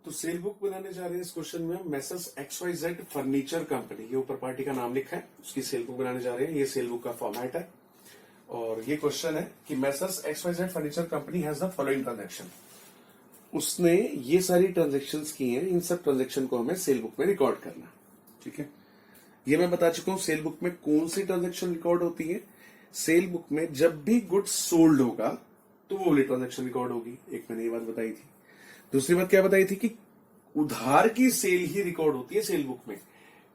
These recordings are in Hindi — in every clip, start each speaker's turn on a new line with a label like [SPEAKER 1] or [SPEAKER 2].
[SPEAKER 1] तो सेल बुक बनाने जा रहे हैं इस क्वेश्चन में हम मेसर्स XYZ फर्नीचर कंपनी, ये ऊपर पार्टी का नाम लिखा है, उसकी सेल बुक बनाने जा रहे हैं। ये सेल बुक का फॉर्मेट है और ये क्वेश्चन है कि messrs XYZ furniture company has the following transaction. उसने ये सारी ट्रांजेक्शन की हैं, इन सब ट्रांजेक्शन को हमें सेल बुक में रिकॉर्ड करना है। ठीक है, ये मैं बता चुका हूं सेल बुक में कौन सी ट्रांजेक्शन रिकॉर्ड होती है। सेल बुक में जब भी गुड्स सोल्ड होगा तो वो वाली ट्रांजेक्शन रिकॉर्ड होगी। एक मैंने ये बात बताई थी। दूसरी बात क्या बताई थी कि उधार की सेल ही रिकॉर्ड होती है सेल बुक में।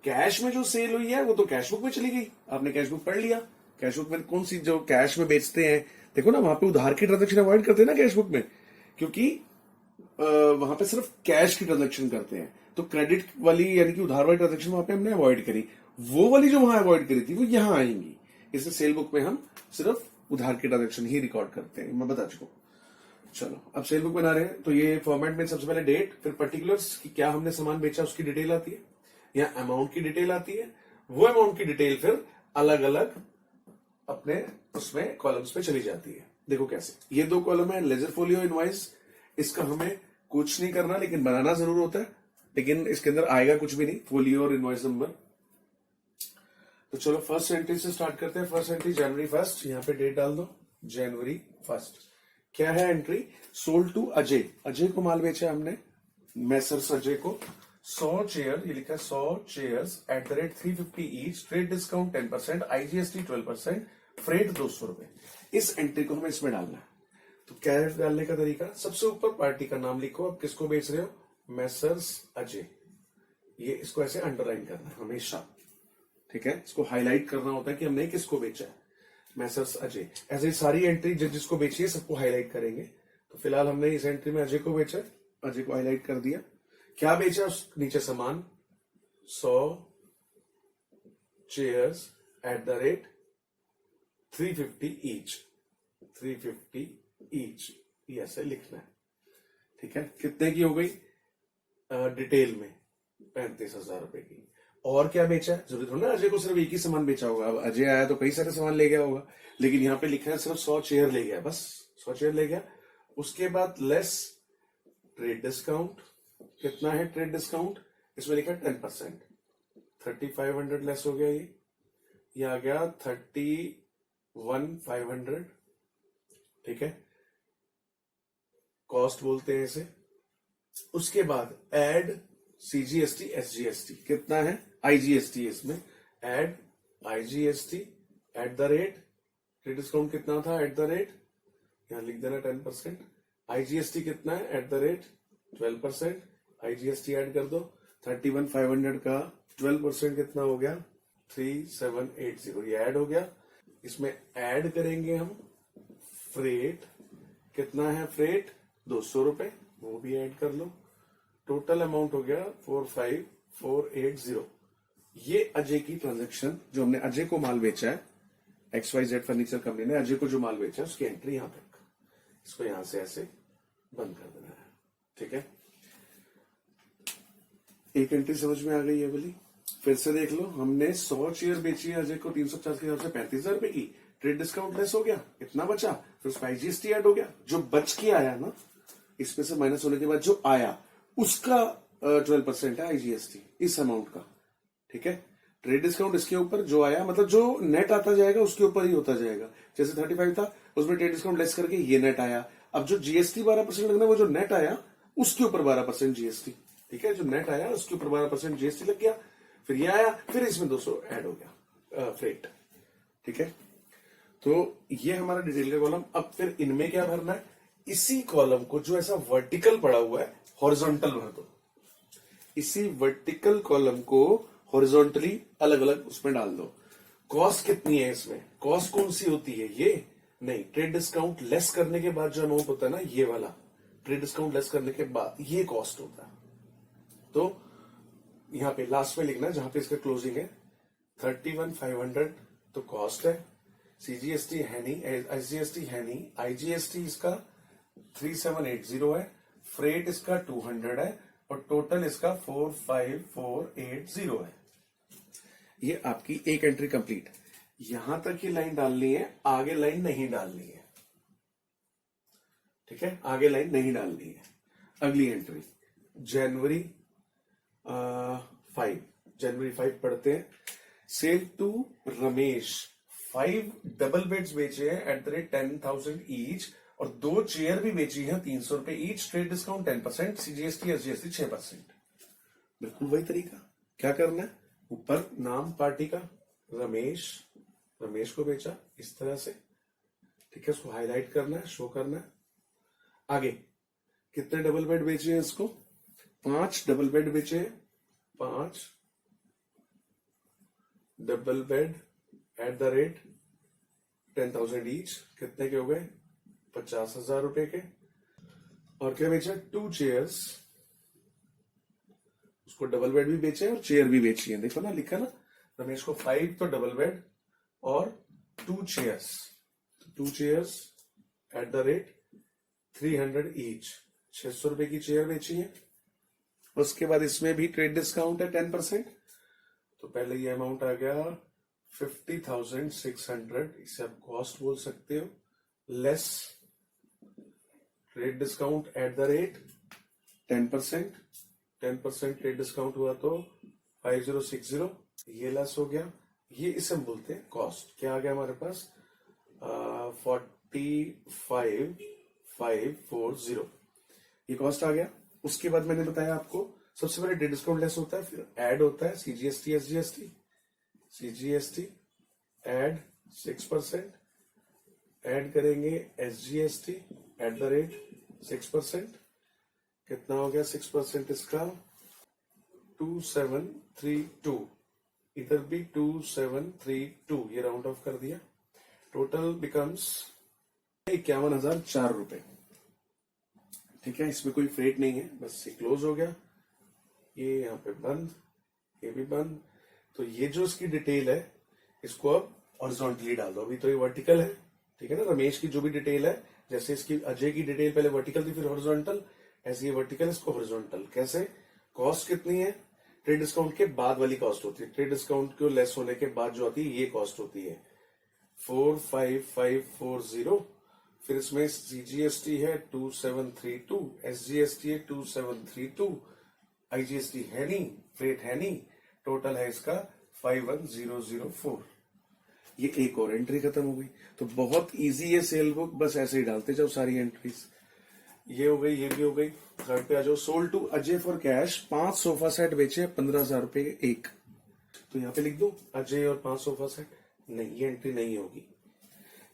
[SPEAKER 1] कैश में जो सेल हुई है वो तो कैश बुक में चली गई, आपने कैश बुक पढ़ लिया। कैश बुक में कौन सी जो कैश में बेचते हैं, देखो ना वहां पे उधार की ट्रांजेक्शन अवॉइड करते हैं ना कैश बुक में, क्योंकि वहां पे सिर्फ कैश की ट्रांजेक्शन करते हैं। तो क्रेडिट वाली यानी कि उधार वाली ट्रांजेक्शन वहां पे हमने अवॉइड करी, वो वाली जो वहां अवॉइड करी थी वो यहां आएंगी। इसलिए सेल बुक में हम सिर्फ उधार की ट्रांजेक्शन ही रिकॉर्ड करते हैं, मैं बता चुका हूं। चलो अब सेल बुक बना रहे हैं तो ये फॉर्मेट में सबसे पहले डेट, फिर पर्टिकुलर्स कि क्या हमने सामान बेचा उसकी डिटेल आती है, या अमाउंट की डिटेल आती है। वो अमाउंट की डिटेल फिर अलग अलग अपने उसमें कॉलम्स पे चली जाती है। देखो कैसे, ये दो कॉलम है लेजर फोलियो इनवॉइस, इसका हमें कुछ नहीं करना लेकिन बनाना जरूर होता है, लेकिन इसके अंदर आएगा कुछ भी नहीं, फोलियो और इनवॉइस नंबर। तो चलो फर्स्ट एंट्री से स्टार्ट करते हैं। फर्स्ट एंट्री जनवरी 1, यहाँ पे डेट डाल दो जनवरी 1। क्या है entry, sold to Ajay. Ajay को माल बेचा हमने, मैसर्स अजय को 100 चेयर, ये लिखा है 100 chairs eight the rate 350 each, trade discount 10%, IGST 12%, freight 200 रुपए। इस एंट्री को हमें इसमें डालना है। तो क्या है डालने का तरीका, सबसे ऊपर पार्टी का नाम लिखो, अब किसको बेच रहे हो, मैसर्स अजय। ये इसको ऐसे अंडरलाइन करना है हमेशा, ठीक है, इसको हाईलाइट करना होता है कि हमने किसको बेचा है, मैसर्स अजय। ऐसे सारी एंट्री जिसको बेची है सबको हाईलाइट करेंगे। तो फिलहाल हमने इस एंट्री में अजय को बेचा, अजय को हाईलाइट कर दिया। क्या बेचा, उस नीचे सामान 100 chairs eight the rate 350 each, 350 each, ये ऐसे लिखना है। ठीक है, कितने की हो गई डिटेल में, 35,000 रुपए की। और क्या बेचा, जरूरी थोड़ा ना अजय को सिर्फ एक ही सामान बेचा होगा। अब अजय आया तो कई सारे सामान ले गया होगा, लेकिन यहाँ पे लिखा है सिर्फ 100 चेयर ले गया, बस 100 चेयर ले गया। उसके बाद लेस ट्रेड डिस्काउंट, कितना है ट्रेड डिस्काउंट, इसमें लिखा है 10%, 3500 लेस हो गया, ये आ गया 31,500। ठीक है, कॉस्ट बोलते हैं इसे। उसके बाद एड CGST SGST, कितना है IGST, इसमें add IGST at the rate, trade discount कितना था एट द रेट, यहां लिख देना 10%, IGST कितना है eight the rate 12%, IGST add कर दो। 31,500 का 12% कितना हो गया 3780, ये ऐड हो गया। इसमें ऐड करेंगे हम फ्रेट, कितना है फ्रेट 200 रुपए, वो भी ऐड कर लो। टोटल अमाउंट हो गया 45,480। ये अजय की ट्रांजेक्शन, जो हमने अजय को माल बेचा है, XYZ फर्नीचर कंपनी ने अजय को जो माल बेचा है उसकी एंट्री यहां तक, इसको यहां से ऐसे बंद कर देना है। ठीक है, एक एंट्री समझ में आ गई है बोली। फिर से देख लो, हमने 100 चेयर बेची है अजय को 350 के हिसाब से 35,000 रुपए की, ट्रेड डिस्काउंट लेस हो गया, इतना बचा, फिर उसका IGST ऐड हो गया। जो बच के आया ना, इसमें से माइनस होने के बाद जो आया उसका 12% है IGST इस अमाउंट का। ठीक है, ट्रेड डिस्काउंट इसके ऊपर जो आया, मतलब जो नेट आता जाएगा उसके ऊपर ही होता जाएगा। जैसे 35 था, उसमें ट्रेड डिस्काउंट लेस करके ये नेट आया। अब जो GST 12% लगना, वो जो नेट आया उसके ऊपर 12% GST। ठीक है, जो नेट आया उसके ऊपर 12% GST लग गया, फिर ये आया, फिर इसमें 200 ऐड हो गया फ्रेट। ठीक है, तो ये हमारा डिटेल का कॉलम। अब फिर इनमें क्या भरना है, इसी कॉलम को जो ऐसा वर्टिकल पड़ा हुआ है हॉरिजॉन्टल भर दो। इसी वर्टिकल कॉलम को हॉरिजॉन्टली अलग अलग उसमें डाल दो। कॉस्ट कितनी है इसमें, कॉस्ट कौन सी होती है, ये नहीं, ट्रेड डिस्काउंट लेस करने के बाद जो अमाउंट होता है ना, ये वाला ट्रेड डिस्काउंट लेस करने के बाद ये कॉस्ट होता है। तो यहां पे लास्ट में लिखना है जहां पे इसका क्लोजिंग है 31,500, तो कॉस्ट है। CGST है नहीं, IGST है नहीं, IGST इसका 3780 है, फ्रेट इसका 200 है, और टोटल इसका 45,480 है। ये आपकी एक एंट्री कंप्लीट। यहां तक की लाइन डालनी है, आगे लाइन नहीं डालनी है। ठीक है, आगे लाइन नहीं डालनी है। अगली एंट्री जनवरी 5, जनवरी 5 पढ़ते हैं। Sale to Ramesh 5 double beds बेचे हैं एट द रेट 10,000 ईच, और 2 चेयर भी बेची है 300 रुपए each, trade discount 10%, CGST SGST 6%। बिल्कुल वही तरीका। क्या करना है, ऊपर नाम पार्टी का रमेश, रमेश को बेचा इस तरह से, ठीक है, उसको हाईलाइट करना है, शो करना है। आगे कितने डबल बेड बेचे हैं, इसको 5 डबल बेड बेचे हैं, 5 double bed at the rate 10,000 each, कितने के हो गए 50,000 रुपए के। और क्या बेचा, 2 चेयर्स, उसको डबल बेड भी बेचे और चेयर भी बेची है, देखो ना लिखा ना, रमेश को 5 तो डबल बेड और 2 chairs, 2 chairs eight the rate 300 each, 600 रुपए की चेयर बेची है। उसके बाद इसमें भी ट्रेड डिस्काउंट है 10%, तो पहले ये अमाउंट आ गया 50,600, इसे आप कॉस्ट बोल सकते हो, less trade discount at the rate 10%, 10% trade discount हुआ तो 5060, ये लेस हो गया, ये इसे हम बोलते हैं कॉस्ट। क्या आ गया हमारे पास 45,540, ये कॉस्ट आ गया। उसके बाद मैंने बताया आपको सबसे पहले ट्रेड डिस्काउंट लेस होता है, फिर ऐड होता है CGST SGST, CGST add 6%, add करेंगे एसजीएसटी एट द रेट 6%, कितना हो गया 6% इसका 2732, इधर भी 2732, ये राउंड ऑफ कर दिया, टोटल बिकम्स 51,004 रुपए, ठीक है। इसमें कोई फ्रेट नहीं है, बस ये क्लोज हो गया, ये यहाँ पे बंद, ये भी बंद। तो ये जो इसकी डिटेल है इसको अब हॉरिजॉन्टली डाल दो, अभी तो ये वर्टिकल है, ठीक है ना। रमेश की जो भी डिटेल है, जैसे इसकी अजय की डिटेल पहले वर्टिकल थी फिर हॉरिजॉन्टल, ऐसे ये वर्टिकल इसको हॉरिजॉन्टल। कैसे, कॉस्ट कितनी है, ट्रेड डिस्काउंट के बाद वाली कॉस्ट होती है, ट्रेड डिस्काउंट को लेस होने के बाद जो आती है ये कॉस्ट होती है 45,540, फिर इसमें सीजीएसटी है 2732, एसजीएसटी है 2732, आईजीएसटी है नहीं, फ्रेट है नहीं, टोटल है इसका 51,004। ये एक और एंट्री खत्म हो गई। तो बहुत इजी है सेल बुक, बस ऐसे ही डालते जाओ सारी एंट्रीज। ये हो गई, ये भी हो गई। थर्ड पे आ जाओ, sold to Ajay for cash 5 sofa set बेचे 15,000 रुपए एक, तो यहाँ पे लिख दो अजय और 5 सोफा सेट। नहीं, ये एंट्री नहीं होगी,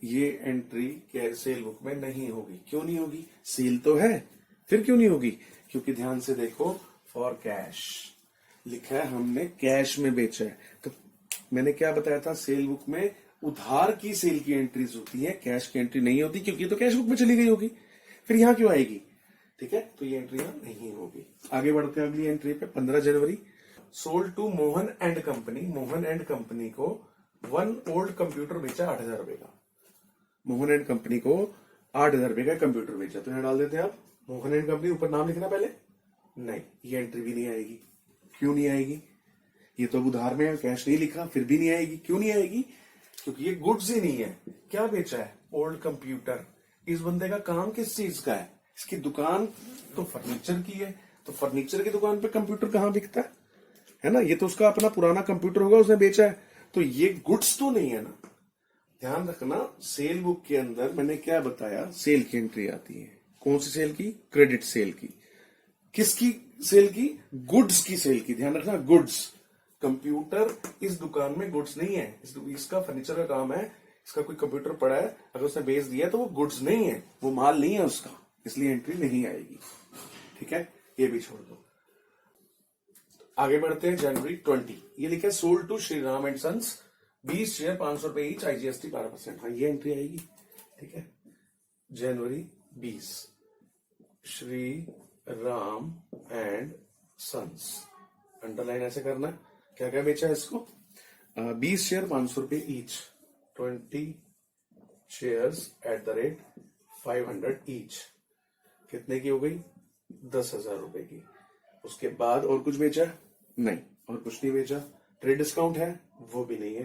[SPEAKER 1] ये एंट्री सेल बुक में नहीं होगी। क्यों नहीं होगी, सेल तो है, फिर क्यों नहीं होगी, क्योंकि ध्यान से देखो फॉर कैश लिखा है, हमने कैश में बेचा है। तो मैंने क्या बताया था, सेल बुक में उधार की सेल की एंट्रीज होती है, कैश की एंट्री नहीं होती, क्योंकि तो कैश बुक में चली गई होगी, फिर यहां क्यों आएगी, ठीक है। तो ये एंट्री यहां नहीं होगी। आगे बढ़ते हैं अगली एंट्री पे। 15 January sold to Mohan and company, Mohan and company को 1 ओल्ड कंप्यूटर बेचा 8,000 रुपए का, मोहन एंड कंपनी को 8,000 रुपए का कंप्यूटर बेचा। तो यहां डाल देते हैं आप मोहन एंड कंपनी, ऊपर नाम लिखना पहले। नहीं, ये एंट्री भी नहीं आएगी। क्यों नहीं आएगी, ये तो उधार में कैश नहीं लिखा, फिर भी नहीं आएगी। क्यों नहीं आएगी, क्योंकि ये गुड्स ही नहीं है। क्या बेचा है, ओल्ड कंप्यूटर। इस बंदे का काम किस चीज का है, इसकी दुकान तो फर्नीचर की है, तो फर्नीचर की दुकान पे कंप्यूटर कहां बिकता है ना। ये तो उसका अपना पुराना कंप्यूटर होगा, उसने बेचा है, तो ये गुड्स तो नहीं है ना। ध्यान रखना, सेल बुक के अंदर मैंने क्या बताया, सेल की एंट्री आती है। कौन सी सेल की, क्रेडिट सेल की। किसकी सेल की, गुड्स की सेल की। ध्यान रखना, गुड्स। कंप्यूटर इस दुकान में गुड्स नहीं है, इसका फर्नीचर का काम है, इसका कोई कंप्यूटर पड़ा है, अगर उसने बेच दिया तो वो गुड्स नहीं है, वो माल नहीं है उसका, इसलिए एंट्री नहीं आएगी, ठीक है। ये भी छोड़ दो। आगे बढ़ते हैं, जनवरी 20, ये लिखा है sold to Shri Ram and sons 20 share 500 रुपए ईच, आईजीएसटी 12%। हाँ, ये एंट्री आएगी, ठीक है। जनवरी 20 Shri Ram and sons, underline ऐसे करना। क्या क्या बेचा है इसको, 20 शेयर 500 रुपए each, 20 shares at the rate 500 each, कितने की हो गई 10,000 रुपए की। उसके बाद और कुछ बेचा, नहीं, और कुछ नहीं बेचा। ट्रेड डिस्काउंट है, वो भी नहीं है,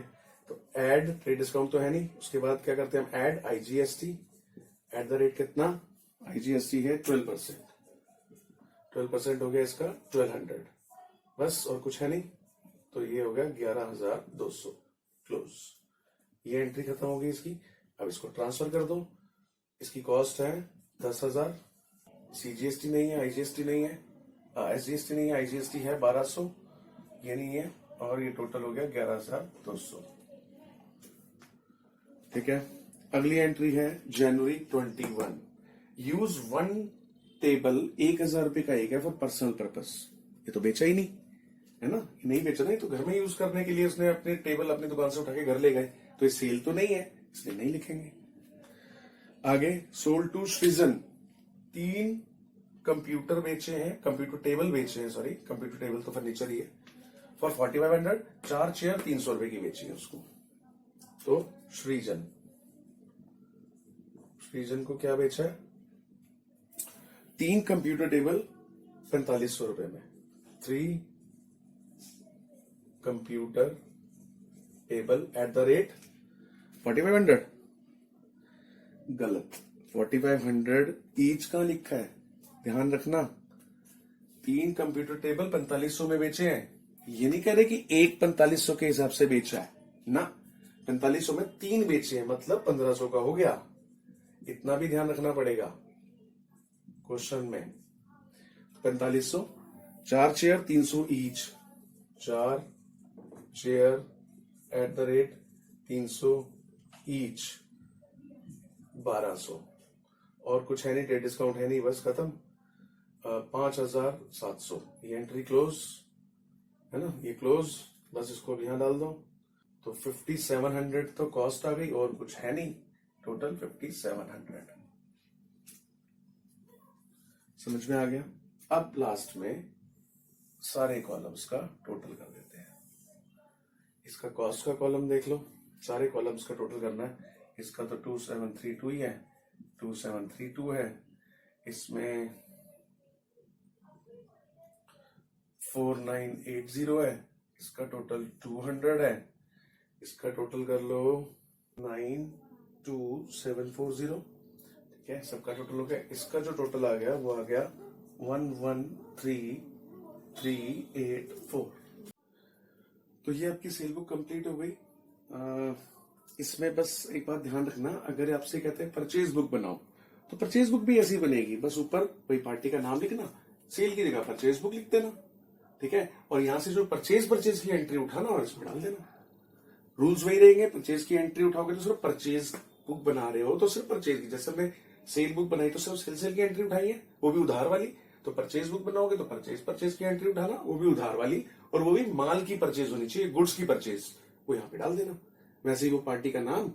[SPEAKER 1] तो ऐड ट्रेड डिस्काउंट तो है नहीं। उसके बाद क्या करते हैं हम, add IGST eight the rate कितना, आईजीएसटी है 12%, 12% हो गया इसका 1200, बस और कुछ है नहीं। तो ये हो गया 11,200 क्लोज। ये एंट्री खत्म हो गई इसकी। अब इसको ट्रांसफर कर दो। इसकी कॉस्ट है 10,000। सीजीएसटी नहीं है, आईजीएसटी नहीं है, एसजीएसटी नहीं है, आईजीएसटी है 1200, ये नहीं है, और ये टोटल हो गया 11,200। ठीक है। अगली एंट्री है जनवरी 21। यूज वन टेबल 1,000 रुपए का एक है फॉर पर्सनल पर्पस। ये तो बेचा ही नहीं है ना, ये नहीं बेचा, नहीं तो घर में यूज करने के लिए उसने अपने टेबल अपनी दुकान से उठा के घर ले गए, तो ये सेल तो नहीं है, इसलिए नहीं लिखेंगे। आगे सोल्ड टू सृजन, 3 कंप्यूटर बेचे हैं, कंप्यूटर टेबल बेचे हैं, सॉरी कंप्यूटर टेबल तो फर्नीचर ही है, फॉर 4500, 4 चेयर 300 रुपए की बेची है उसको। तो सृजन को क्या बेचा है? 3 कंप्यूटर टेबल 4500 रुपए में। 3 computer table eight the rate 4500, गलत। 4500 ईच का लिखा है, ध्यान रखना। 3 कंप्यूटर टेबल 4500 में बेचे हैं, ये नहीं कह रहे कि एक 4500 के हिसाब से बेचा है ना, 4500 में 3 बेचे हैं, मतलब 1500 का हो गया। इतना भी ध्यान रखना पड़ेगा क्वेश्चन में। 4500, 4 chair 300 each, 4 chair eight the rate 300 each, 1200, और कुछ है नहीं, डेट डिस्काउंट है नहीं, बस खत्म। 5,700, ये एंट्री क्लोज है ना, ये क्लोज, बस इसको भी यहां डाल दो। तो 5700 तो कॉस्ट आ गई, और कुछ है नहीं, टोटल 5700। समझ में आ गया? अब लास्ट में सारे कॉलम्स का टोटल कर देते हैं। इसका कॉस्ट का कॉलम देख लो, सारे कॉलम्स का टोटल करना है। इसका तो 2732 ही है, 2732 है, इसमें 4980 है, इसका टोटल 200 है, इसका टोटल कर लो 92740। ठीक है, सबका टोटल हो गया। इसका जो टोटल आ गया वो आ गया 113384। तो ये आपकी सेल बुक कंप्लीट हो गई। इसमें बस एक बात ध्यान रखना, अगर आपसे कहते हैं परचेज बुक बनाओ, तो परचेज बुक भी ऐसी बनेगी, बस ऊपर कोई पार्टी का नाम लिखना, सेल की जगह परचेज बुक लिख देना। ठीक है, और यहां से जो परचेज की एंट्री उठाना और इसमें डाल देना। रूल्स वही रहेंगे, परचेज की एंट्री उठाओगे तो सिर्फ परचेज बुक बना रहे हो तो सिर्फ परचेज की, जैसे हमने सेल बुक बनाई तो सिर्फ सेल की एंट्री उठाई है, वो भी उधार वाली। तो परचेज बुक बनाओगे तो परचेज की एंट्री उठाना, वो भी उधार वाली, और वो भी माल की परचेज होनी चाहिए, गुड्स की परचेज, वो यहाँ पे डाल देना। वैसे ही वो पार्टी का नाम,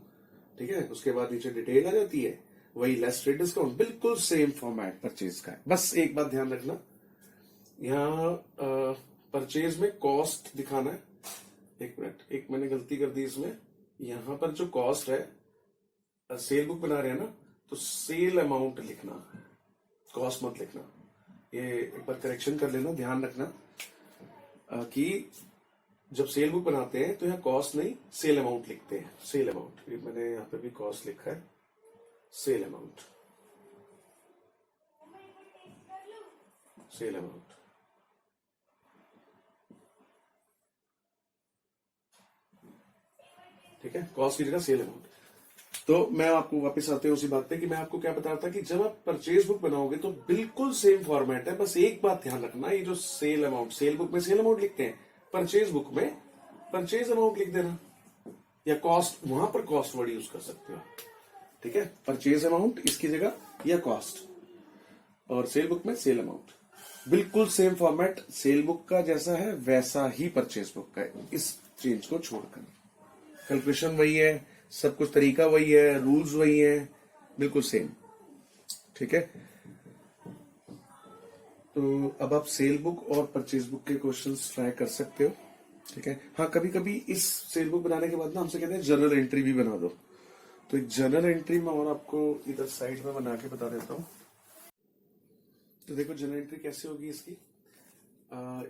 [SPEAKER 1] ठीक है, उसके बाद नीचे डिटेल आ जाती है, वही लेस ट्रेड डिस्काउंट, बिल्कुल सेम फॉर्मेट परचेज का है। बस एक बात ध्यान रखना, यहाँ परचेज में कॉस्ट दिखाना है। एक मिनट, एक मैंने गलती कर दी इसमें, यहां पर जो कॉस्ट है, सेल बुक बना रहे हैं ना, तो सेल अमाउंट लिखना, कॉस्ट मत लिखना। ये एक बार करेक्शन कर लेना, ध्यान रखना कि जब सेल बुक बनाते हैं तो यहाँ कॉस्ट नहीं सेल अमाउंट लिखते हैं। सेल अमाउंट, ये मैंने यहाँ पे भी कॉस्ट लिखा है, सेल अमाउंट, सेल अमाउंट। ठीक है, कॉस्ट की जगह सेल अमाउंट। तो मैं आपको वापस आते हैं उसी बात पे कि मैं आपको क्या बता रहा था कि जब आप परचेज बुक बनाओगे तो बिल्कुल सेम फॉर्मेट है, बस एक बात ध्यान रखना, ये जो सेल अमाउंट, सेल बुक में सेल अमाउंट लिखते हैं, परचेज बुक में परचेज अमाउंट लिख देना, या कॉस्ट, वहां पर कॉस्ट वर्ड यूज कर सकते हो। ठीक है, परचेज अमाउंट इसकी जगह या कॉस्ट, और सेल बुक में सेल अमाउंट, बिल्कुल सेम फॉर्मेट सेल बुक का जैसा है वैसा ही परचेज बुक का है, इस चेंज को छोड़कर। कैलकुलेशन वही है, सब कुछ तरीका वही है, रूल्स वही है, बिल्कुल सेम। ठीक है, तो अब आप सेल बुक और परचेज बुक के क्वेश्चंस ट्राई कर सकते हो। ठीक है, हाँ कभी कभी इस सेल बुक बनाने के बाद ना हमसे कहते हैं जर्नल एंट्री भी बना दो, तो एक जर्नल एंट्री मैं और आपको इधर साइड में बना के बता देता हूं। तो देखो जर्नल एंट्री कैसे होगी इसकी।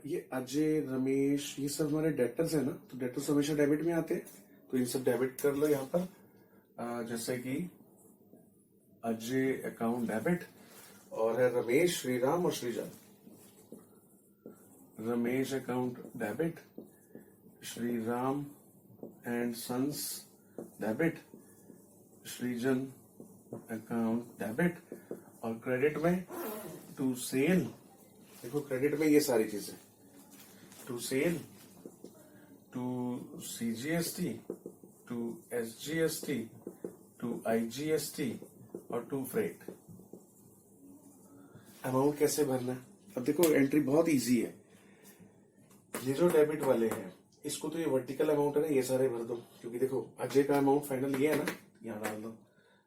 [SPEAKER 1] ये अजय, रमेश, ये सब हमारे डेटर्स है ना, तो डेटर्स हमेशा डेबिट में आते हैं, तो ये सब डेबिट कर लो यहाँ पर। जैसे कि अजय अकाउंट डेबिट, और है रमेश, श्रीराम और Srijan, Ramesh account debit, Shri Ram and sons debit, Srijan account debit, और क्रेडिट में टू सेल, देखो क्रेडिट में ये सारी चीजें, to sale, to CGST, to SGST, to IGST और टू फ्रेट। अमाउंट कैसे भरना है? अब देखो एंट्री बहुत इजी है। ये जो डेबिट वाले हैं इसको तो ये वर्टिकल अमाउंट है ना, ये सारे भर दो, क्योंकि देखो अजय का अमाउंट फाइनल ये है ना, यहाँ डाल दो।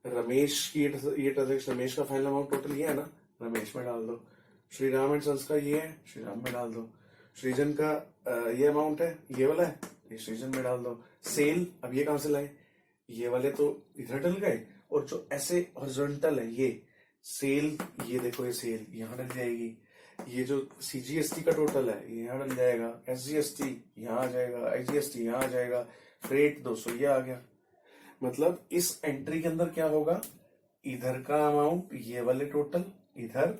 [SPEAKER 1] रमेश की ये ट्रांजेक्शन, रमेश का फाइनल अमाउंट टोटल ये है ना, रमेश में डाल दो। श्री राम एंड सन्स का ये है, श्री राम में डाल दो। सृजन का ये अमाउंट है, ये वाला है, ये सृजन में डाल दो। सेल, अब ये कहां से लाए, ये वाले तो इधर डल गए, और जो ऐसे हॉरिजॉन्टल है ये सेल, ये देखो ये सेल यहां डल जाएगी। ये जो सीजीएसटी का टोटल है ये यहां डल जाएगा, एसजीएसटी यहां आ जाएगा, आईजीएसटी यहां आ जाएगा, फ्रेट 200 ये आ गया। मतलब इस एंट्री के अंदर क्या होगा, इधर का अमाउंट ये वाले टोटल इधर,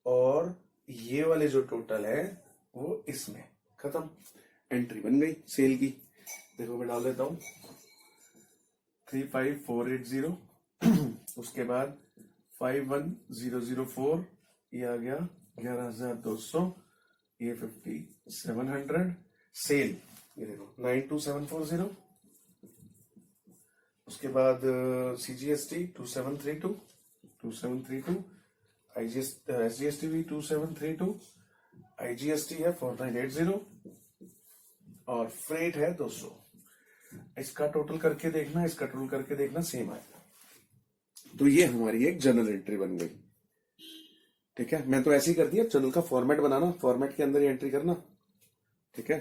[SPEAKER 1] और ये वाले जो टोटल है वो इसमें, खत्म। एंट्री बन गई सेल की। देखो मैं डाल देता हूं 35480, उसके बाद 51004, ये आ गया 11200, ये 5700। सेल ये देखो 92740, उसके बाद सीजीएसटी 2732, एसजीएसटी भी 2732, आईजीएसटी है 4980, और फ्रेट है 200। इसका टोटल करके देखना, इसका टोटल करके देखना, सेम आएगा। तो ये हमारी एक जनरल एंट्री बन गई। ठीक है, मैं तो ऐसे ही कर दिया। जनरल का फॉर्मेट बनाना, फॉर्मेट के अंदर ही एंट्री करना। ठीक है।